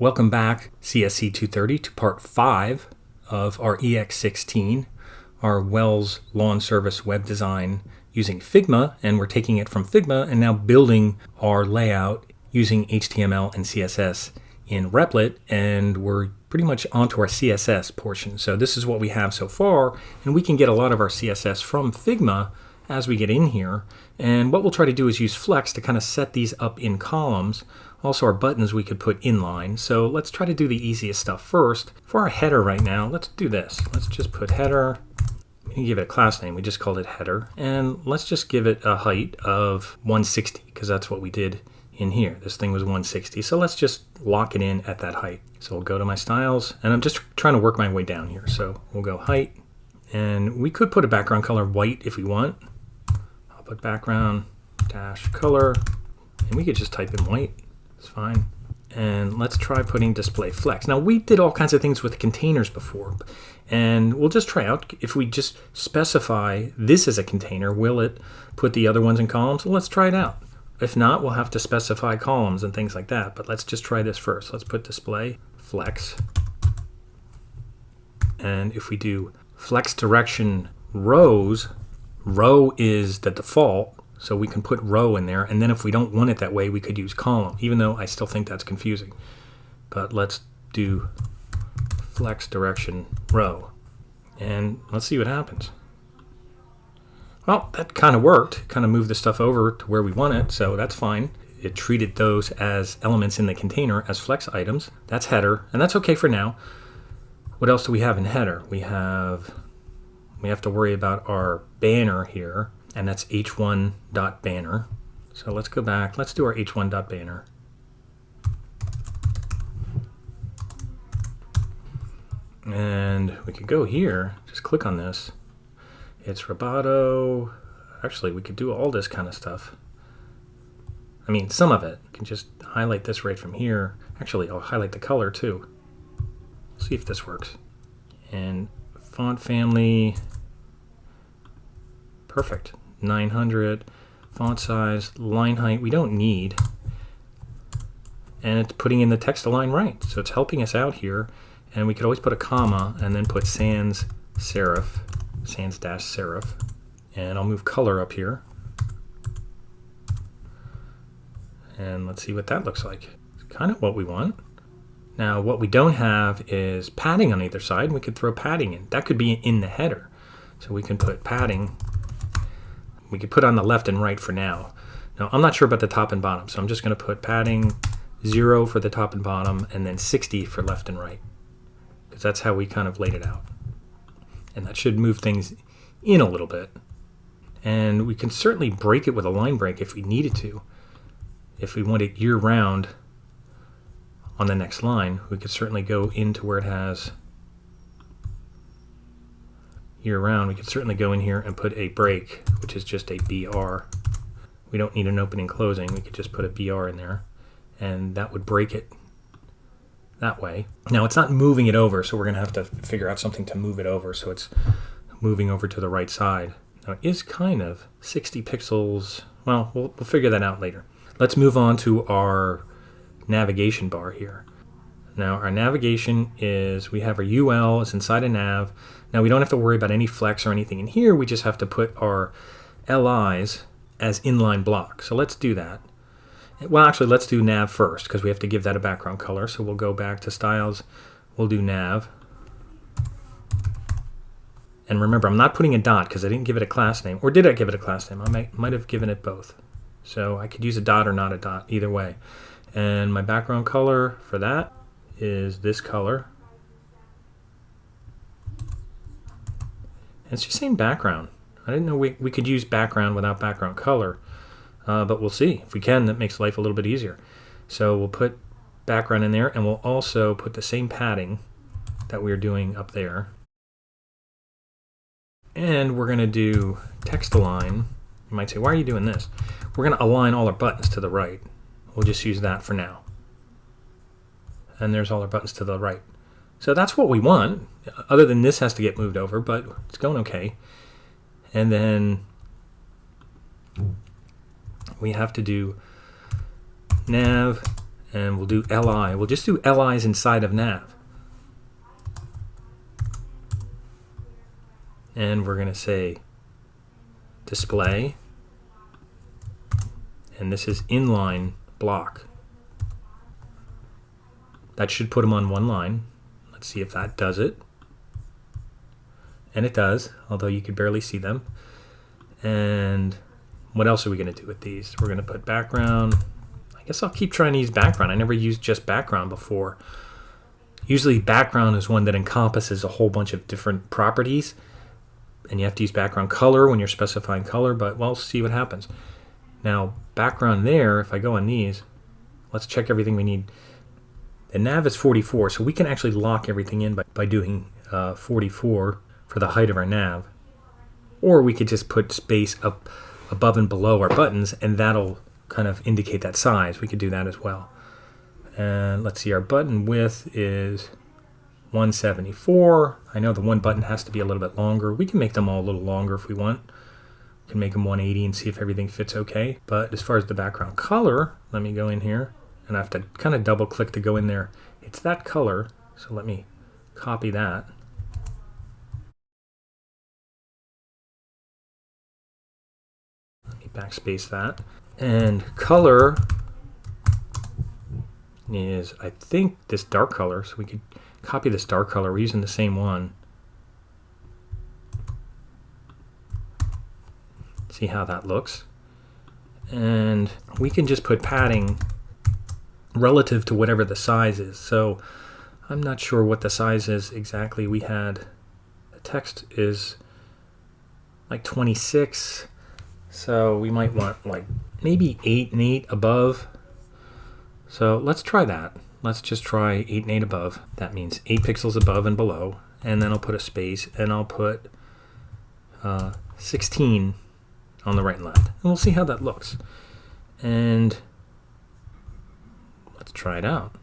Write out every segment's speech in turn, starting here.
Welcome back, CSC 230, to part 5 of our EX16, our Wells Lawn Service web design using Figma, and we're taking it from Figma and now building our layout using HTML and CSS in Replit, and we're pretty much onto our CSS portion. So this is what we have so far, and we can get a lot of our CSS from Figma as we get in here. And what we'll try to do is use Flex to kind of set these up in columns. Also, our buttons we could put inline. So let's try to do the easiest stuff first. For our header right now, let's do this. Let's just put header. We can give it a class name. We just called it header. And let's just give it a height of 160 because that's what we did in here. This thing was 160. So let's just lock it in at that height. So we'll go to my styles, and I'm just trying to work my way down here. So we'll go height, and we could put a background color white if we want. I'll put background dash color, and we could just type in white. It's fine. And let's try putting display flex. Now, we did all kinds of things with containers before, and we'll just try out if we just specify this as a container, will it put the other ones in columns? Well, let's try it out. If not, we'll have to specify columns and things like that, but let's just try this first. Let's put display flex, and if we do flex direction rows, row is the default, so we can put row in there, and then if we don't want it that way, we could use column, even though I still think that's confusing. But let's do flex direction row, and let's see what happens. Well, that kind of worked. Kind of moved the stuff over to where we want it, so that's fine. It treated those as elements in the container as flex items. That's header, and that's okay for now. What else do we have in header? We have to worry about our banner here, and that's h1.banner. So let's go back. Let's do our h1.banner. And we could go here, just click on this. It's Roboto. Actually, we could do all this kind of stuff. I mean, some of it. You can just highlight this right from here. Actually, I'll highlight the color too. See if this works. And font family. Perfect. 900. Font size, line height, we don't need. And it's putting in the text align right. So it's helping us out here. And we could always put a comma and then put sans serif. Sans dash serif, and I'll move color up here, and let's see what that looks like. It's kind of what we want. Now what we don't have is padding on either side. We could throw padding in. That could be in the header, so we can put padding. We could put on the left and right for now. Now I'm not sure about the top and bottom, so I'm just going to put padding 0 for the top and bottom, and then 60 for left and right, because that's how we kind of laid it out. And that should move things in a little bit. And we can certainly break it with a line break if we needed to. If we want it year-round on the next line, we could certainly go into where it has year-round. We could certainly go in here and put a break, which is just a BR. We don't need an opening closing. We could just put a BR in there, and that would break it that way. Now it's not moving it over, so we're going to have to figure out something to move it over so it's moving over to the right side. Now it is kind of 60 pixels. Well, we'll figure that out later. Let's move on to our navigation bar here. Now our navigation is, we have our UL is inside a nav. Now we don't have to worry about any flex or anything in here. We just have to put our LIs as inline block. So let's do that. Well, actually, let's do nav first because we have to give that a background color. So we'll go back to styles. We'll do nav. And remember, I'm not putting a dot because I didn't give it a class name. Or did I give it a class name? I might have given it both. So I could use a dot or not a dot, either way. And my background color for that is this color. And it's just saying background. I didn't know we could use background without background color. But we'll see. If we can, that makes life a little bit easier. So we'll put background in there, and we'll also put the same padding that we were doing up there. And we're going to do text align. You might say, why are you doing this? We're going to align all our buttons to the right. We'll just use that for now. And there's all our buttons to the right. So that's what we want. Other than this has to get moved over, but it's going okay. And then we have to do nav and we'll do LI. We'll just do LIs inside of nav. And we're going to say display, and this is inline block. That should put them on one line. Let's see if that does it. And it does, although you could barely see them. And what else are we going to do with these? We're going to put background. I guess I'll keep trying to use background. I never used just background before. Usually background is one that encompasses a whole bunch of different properties, and you have to use background color when you're specifying color, but we'll see what happens. Now, background there, if I go on these, let's check everything we need. The nav is 44, so we can actually lock everything in by doing 44 for the height of our nav. Or we could just put space up above and below our buttons, and that'll kind of indicate that size. We could do that as well. And let's see, our button width is 174. I know the one button has to be a little bit longer. We can make them all a little longer if we want. We can make them 180 and see if everything fits okay. But as far as the background color, let me go in here, and I have to kind of double click to go in there. It's that color, so let me copy that. Let me backspace that. And color is, I think, this dark color, so we could copy this dark color. We're using the same one. See how that looks. And we can just put padding relative to whatever the size is. So I'm not sure what the size is exactly. We had, the text is like 26, so we might want like maybe 8 and 8 above. So let's try that. Let's just try 8 and 8 above. That means 8 pixels above and below. And then I'll put a space, and I'll put 16 on the right and left. And we'll see how that looks. And let's try it out.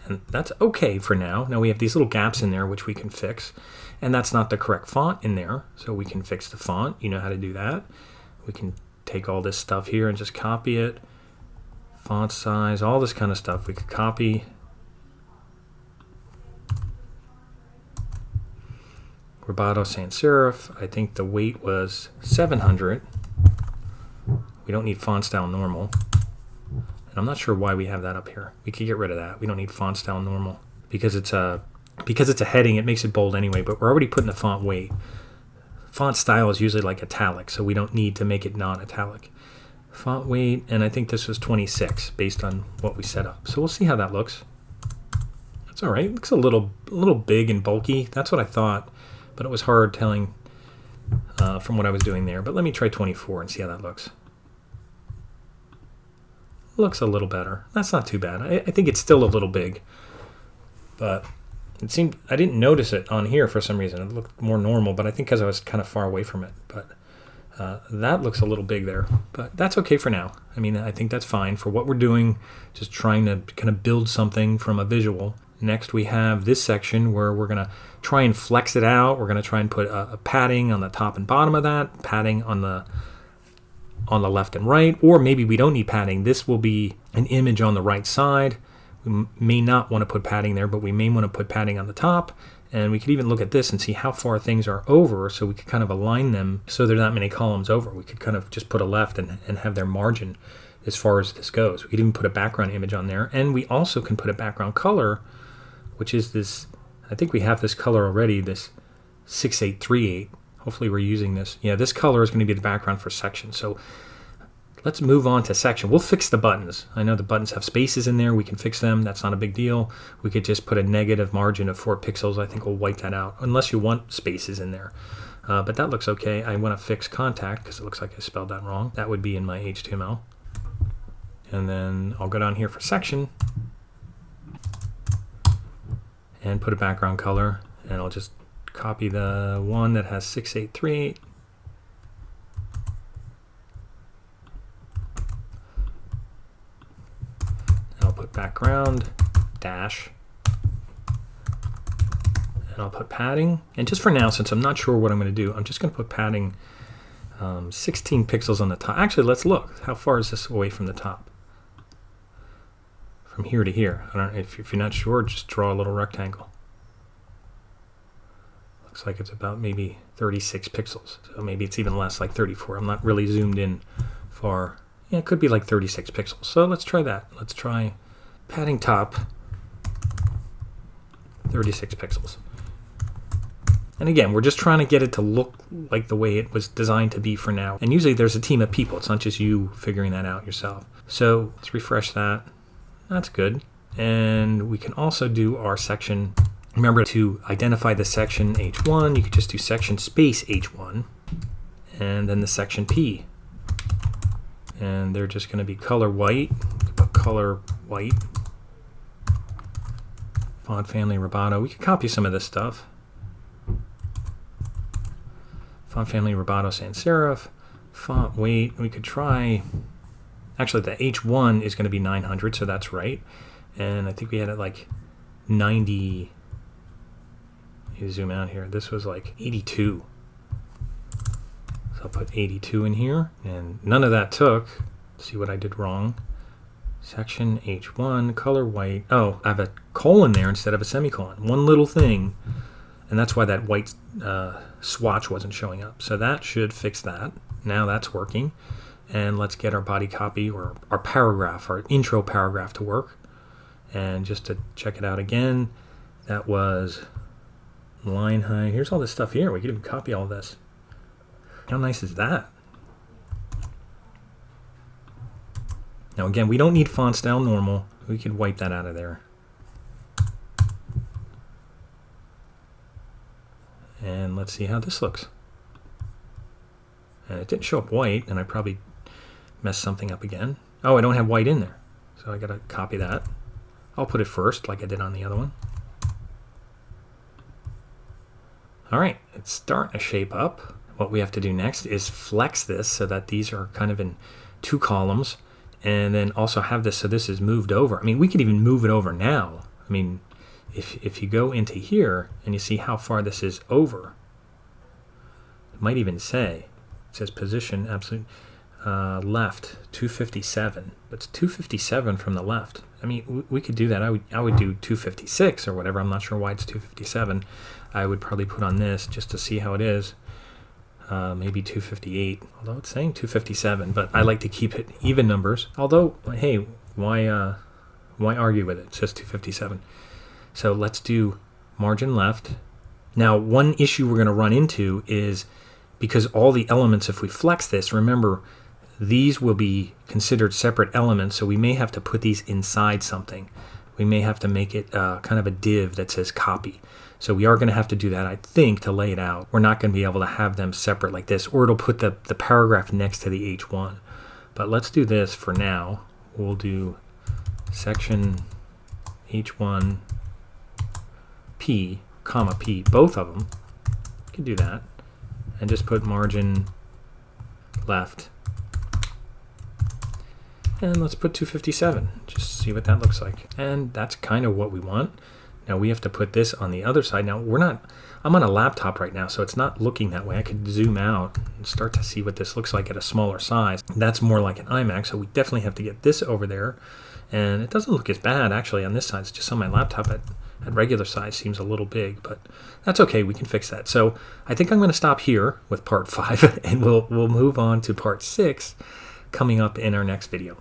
And that's okay for now. Now we have these little gaps in there which we can fix. And that's not the correct font in there, so we can fix the font. You know how to do that. We can take all this stuff here and just copy it. Font size, all this kind of stuff we could copy. Roboto sans serif, I think the weight was 700. We don't need font style normal. And I'm not sure why we have that up here. We could get rid of that. We don't need font style normal because it's a heading. It makes it bold anyway, but we're already putting the font weight. Font style is usually like italic, so we don't need to make it non-italic. Font weight, and I think this was 26 based on what we set up. So we'll see how that looks. That's all right. It looks a little big and bulky. That's what I thought, but it was hard telling from what I was doing there. But let me try 24 and see how that looks. Looks a little better. That's not too bad. I think it's still a little big, but it seemed I didn't notice it on here for some reason. It looked more normal, but I think because I was kind of far away from it. But that looks a little big there, but that's okay for now. I mean, I think that's fine for what we're doing, just trying to kind of build something from a visual. Next, we have this section where we're going to try and flex it out. We're going to try and put a padding on the top and bottom of that, padding on the left and right, or maybe we don't need padding. This will be an image on the right side. We may not want to put padding there, but we may want to put padding on the top. And we could even look at this and see how far things are over, so we could kind of align them so there are not many columns over. We could kind of just put a left and have their margin as far as this goes. We could even put a background image on there. And we also can put a background color, which is this, I think we have this color already, this 6838. Hopefully we're using this. Yeah, this color is going to be the background for section. So let's move on to section. We'll fix the buttons. I know the buttons have spaces in there. We can fix them. That's not a big deal. We could just put a negative margin of 4 pixels. I think we'll wipe that out, unless you want spaces in there. But that looks okay. I want to fix contact because it looks like I spelled that wrong. That would be in my HTML. And then I'll go down here for section and put a background color. And I'll just copy the one that has 6838. I'll put background dash, and I'll put padding. And just for now, since I'm not sure what I'm going to do, I'm just going to put padding 16 pixels on the top. Actually, let's look. How far is this away from the top? from here to here. I don't know if you're not sure, just draw a little rectangle. Looks like it's about maybe 36 pixels. So maybe it's even less, like 34. I'm not really zoomed in far. Yeah, it could be like 36 pixels. So let's try that. Let's try padding top, 36 pixels. And again, we're just trying to get it to look like the way it was designed to be for now. And usually there's a team of people. It's not just you figuring that out yourself. So let's refresh that. That's good. And we can also do our section. Remember to identify the section H1. You could just do section space H1 and then the section P. And they're just going to be color white. Put color white. Font family Roboto. We could copy some of this stuff. Font family Roboto sans serif. Font weight. We could try. Actually, the H1 is going to be 900, so that's right. And I think we had it like 90. You zoom out here. This was like 82. So I'll put 82 in here, and none of that took. Let's see what I did wrong. Section H1, color white. Oh, I have a colon there instead of a semicolon. One little thing, and that's why that white swatch wasn't showing up. So that should fix that. Now that's working. And let's get our body copy or our paragraph, our intro paragraph to work. And just to check it out again, that was line height. Here's all this stuff here. We can even copy all this. How nice is that? Now again, we don't need font style normal. We could wipe that out of there. And let's see how this looks. And it didn't show up white, and I probably messed something up again. Oh, I don't have white in there. So I gotta copy that. I'll put it first like I did on the other one. All right, it's starting to shape up. What we have to do next is flex this so that these are kind of in two columns, and then also have this so this is moved over. I mean, we could even move it over now. I mean, if you go into here and you see how far this is over, it might even say, it says position absolute left 257, but it's 257 from the left. I mean, we could do that. I would do 256 or whatever. I'm not sure why it's 257. I would probably put on this just to see how it is. Maybe 258, although it's saying 257, but I like to keep it even numbers. Although, hey, why argue with it? It's just 257. So let's do margin left. Now, one issue we're going to run into is because all the elements, if we flex this, remember, these will be considered separate elements, so we may have to put these inside something. We may have to make it kind of a div that says copy. So we are going to have to do that, I think, to lay it out. We're not going to be able to have them separate like this, or it'll put the paragraph next to the H1. But let's do this for now. We'll do section H1 P, comma P, both of them. You can do that. And just put margin left. And let's put 257, just see what that looks like. And that's kind of what we want. Now we have to put this on the other side. Now I'm on a laptop right now, so it's not looking that way. I could zoom out and start to see what this looks like at a smaller size. That's more like an iMac, so we definitely have to get this over there. And it doesn't look as bad actually on this side. It's just on my laptop at regular size seems a little big, but that's okay. We can fix that. So I think I'm going to stop here with part 5, and we'll move on to part 6 coming up in our next video.